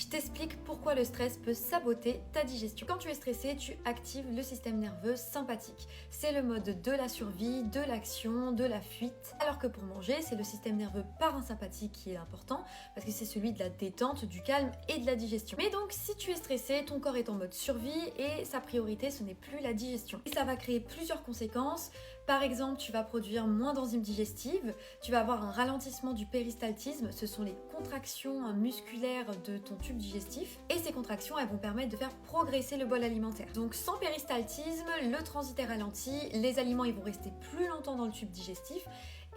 je t'explique pourquoi le stress peut saboter ta digestion. Quand tu es stressé, tu actives le système nerveux sympathique. C'est le mode de la survie, de l'action, de la fuite. Alors que pour manger, c'est le système nerveux parasympathique qui est important parce que c'est celui de la détente, du calme et de la digestion. Mais donc, si tu es stressé, ton corps est en mode survie et sa priorité, ce n'est plus la digestion. Et ça va créer plusieurs conséquences. Par exemple, tu vas produire moins d'enzymes digestives, tu vas avoir un ralentissement du péristaltisme, ce sont les contractions musculaires de ton tube digestif, et ces contractions, elles vont permettre de faire progresser le bol alimentaire. Donc sans péristaltisme, le transit est ralenti, les aliments ils vont rester plus longtemps dans le tube digestif,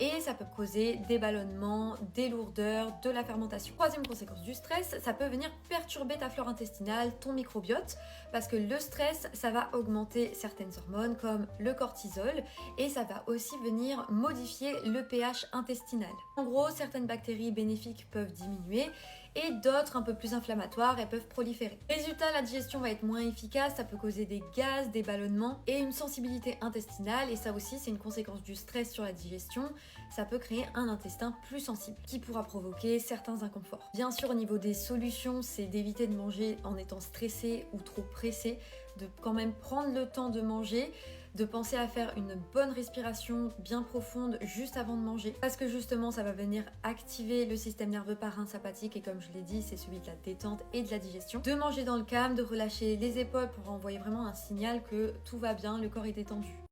et ça peut causer des ballonnements, des lourdeurs, de la fermentation. Troisième conséquence du stress, ça peut venir perturber ta flore intestinale, ton microbiote, parce que le stress, ça va augmenter certaines hormones comme le cortisol, et ça va aussi venir modifier le pH intestinal. En gros, certaines bactéries bénéfiques peuvent diminuer, et d'autres un peu plus inflammatoires, elles peuvent proliférer. Résultat, la digestion va être moins efficace, ça peut causer des gaz, des ballonnements et une sensibilité intestinale, et ça aussi c'est une conséquence du stress sur la digestion, ça peut créer un intestin plus sensible qui pourra provoquer certains inconforts. Bien sûr, au niveau des solutions, c'est d'éviter de manger en étant stressé ou trop pressé, de quand même prendre le temps de manger, de penser à faire une bonne respiration bien profonde juste avant de manger, parce que justement ça va venir activer le système nerveux parasympathique, et comme je l'ai dit, c'est celui de la détente et de la digestion. De manger dans le calme, de relâcher les épaules pour envoyer vraiment un signal que tout va bien, le corps est détendu.